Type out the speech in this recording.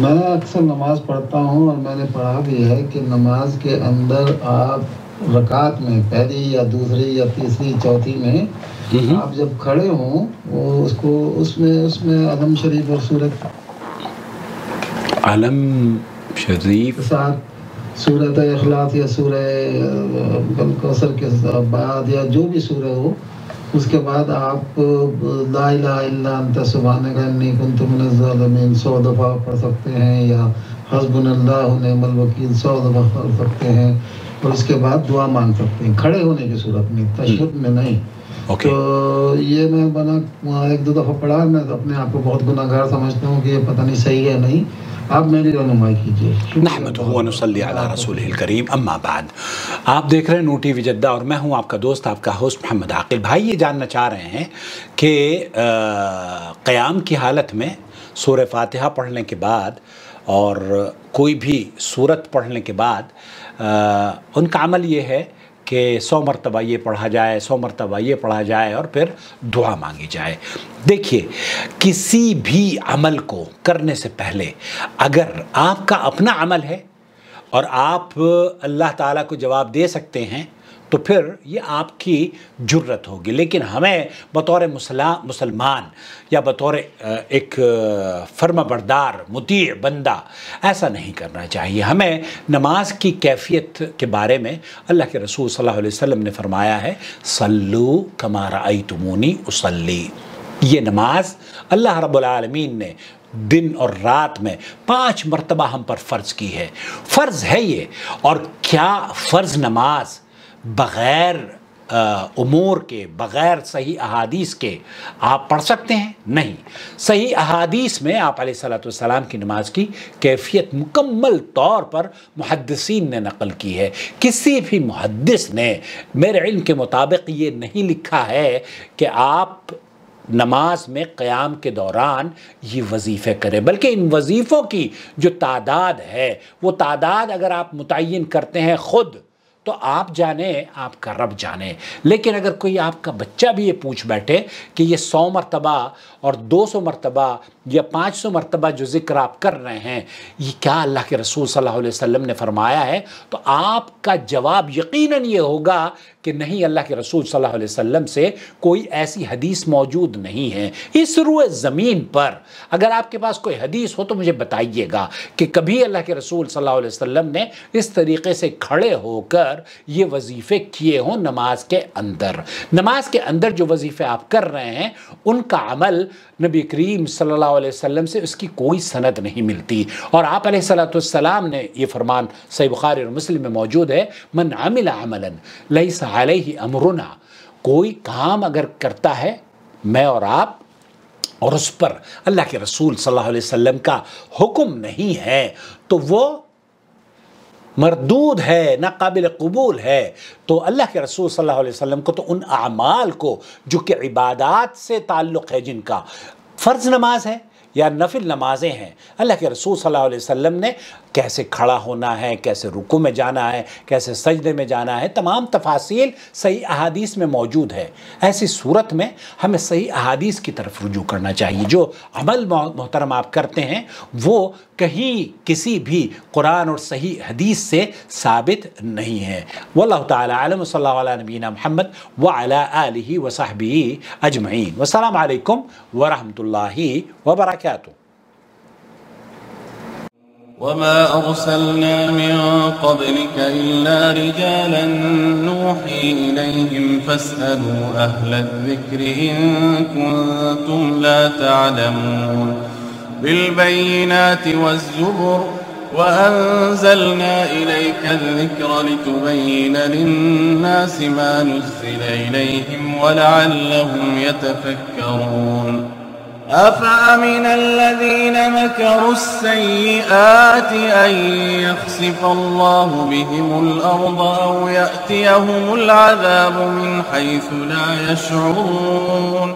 میں اکثر نماز پڑھتا ہوں اور میں نے پڑھا بھی ہے کہ نماز کے اندر آپ رکعت میں پہلی یا دوسری یا تیسری چوتھی میں آپ جب کھڑے ہوں وہ اس میں علم شریف اور سورت علم شریف کے ساتھ سورت اخلاص یا سورہ کوثر کے بعد یا جو بھی سورہ ہو اس کے بعد آپ لا الہ الا انت سبحانک انی کنت من الظالمین 100 دفعہ پڑھ سکتے ہیں، یا حسبنا اللہ ونعم الوکیل 100 دفعہ پڑھ سکتے ہیں، اور اس کے بعد دعا مانگ سکتے ہیں کھڑے ہونے کی صورت میں، تشہد میں نہیں۔ تو یہ میں بنا 1-2 دفعہ پڑھا، میں اپنے آپ کو بہت گناہ گار سمجھتا ہوں کہ یہ پتہ نہیں صحیح ہے نہیں، آپ میری رہنمائی کیجیے۔ نحمدہ و نصلی علی رسولہ الکریم، اما بعد۔ آپ دیکھ رہے ہیں نور ٹی وی جدہ اور میں ہوں آپ کا دوست، آپ کا ہوسٹ محمد عاقل۔ بھائی یہ جاننا چاہ رہے ہیں کہ قیام کی حالت میں سورہ فاتحہ پڑھنے کے بعد اور کوئی بھی سورت پڑھنے کے بعد ان کا عمل یہ ہے کہ 100 مرتبہ یہ پڑھا جائے، 100 مرتبہ یہ پڑھا جائے اور پھر دعا مانگی جائے۔ دیکھیے، کسی بھی عمل کو کرنے سے پہلے اگر آپ کا اپنا عمل ہے اور آپ اللہ تعالیٰ کو جواب دے سکتے ہیں تو پھر یہ آپ کی جرت ہوگی، لیکن ہمیں بطور مسلمان یا بطور ایک فرما بردار مطیع بندہ ایسا نہیں کرنا چاہیے۔ ہمیں نماز کی کیفیت کے بارے میں اللہ کے رسول صلی اللہ علیہ وسلم نے فرمایا ہے، صلو کما رأیتمونی اصلی۔ یہ نماز اللہ رب العالمین نے دن اور رات میں 5 مرتبہ ہم پر فرض کی ہے، فرض ہے یہ۔ اور کیا فرض نماز بغیر امور کے، بغیر صحیح احادیث کے آپ پڑھ سکتے ہیں؟ نہیں۔ صحیح احادیث میں آپ علیہ السلام کی نماز کی کیفیت مکمل طور پر محدثین نے نقل کی ہے۔ کسی بھی محدث نے میرے علم کے مطابق یہ نہیں لکھا ہے کہ آپ نماز میں قیام کے دوران یہ وظیفے کریں، بلکہ ان وظیفوں کی جو تعداد ہے وہ تعداد اگر آپ متعین کرتے ہیں خود تو آپ جانیں، آپ کا رب جانے۔ لیکن اگر کوئی آپ کا بچہ بھی یہ پوچھ بیٹھے کہ یہ 100 مرتبہ اور 200 مرتبہ یا 500 مرتبہ جو ذکر آپ کر رہے ہیں یہ کیا اللہ کے رسول صلی اللہ علیہ وسلم نے فرمایا ہے، تو آپ کا جواب یقیناً یہ ہوگا کہ نہیں، اللہ کے رسول صلی اللہ علیہ وسلم سے کوئی ایسی حدیث موجود نہیں ہے۔ اس روئے زمین پر اگر آپ کے پاس کوئی حدیث ہو تو مجھے بتائیے گا کہ کبھی اللہ کے رسول صلی اللہ علیہ وسلم نے اس طریقے سے کھڑے ہو کر یہ وظیفے کیے ہوں نماز کے اندر۔ نماز کے اندر جو وظیفے آپ کر رہے ہیں ان کا عمل نبی کریم صلی اللہ علیہ وسلم سے اس کی کوئی سند نہیں ملتی، اور آپ علیہ السلام نے یہ فرمان صحیح بخاری اور مسلم میں موجود ہے، من عمل عملا لیس علیہ امرنا، کوئی کام اگر کرتا ہے میں اور آپ اور اس پر اللہ کے رسول صلی اللہ علیہ وسلم کا حکم نہیں ہے تو وہ مردود ہے، ناقابل قبول ہے۔ تو اللہ کے رسول صلی اللہ علیہ وسلم کو تو ان اعمال کو جو کہ عبادات سے تعلق ہے، جن کا فرض نماز ہے یا نفل نمازیں ہیں، اللہ کے رسول صلی اللہ علیہ وسلم نے کیسے کھڑا ہونا ہے، کیسے رکوع میں جانا ہے، کیسے سجدے میں جانا ہے، تمام تفاصیل صحیح احادیث میں موجود ہے۔ ایسی صورت میں ہمیں صحیح احادیث کی طرف رجوع کرنا چاہیے۔ جو عمل محترم آپ کرتے ہیں وہ کہیں کسی بھی قرآن اور صحیح حدیث سے ثابت نہیں ہے۔ واللہ تعالی عالم، صلی اللہ علیہ نبینا محمد وعلی آلہ وصحبہ اجمعین۔ والسلام علیکم ورحمۃ اللہ وبرکاتہ۔ وما أرسلنا من قبلك إلا رجالا نوحي إليهم فاسألوا أهل الذكر إن كنتم لا تعلمون بالبينات والزبر وأنزلنا إليك الذكر لتبين للناس ما نزل إليهم ولعلهم يتفكرون أفأمن الذين مكروا السيئات أن يخسف الله بهم الأرض أو يأتيهم العذاب من حيث لا يشعرون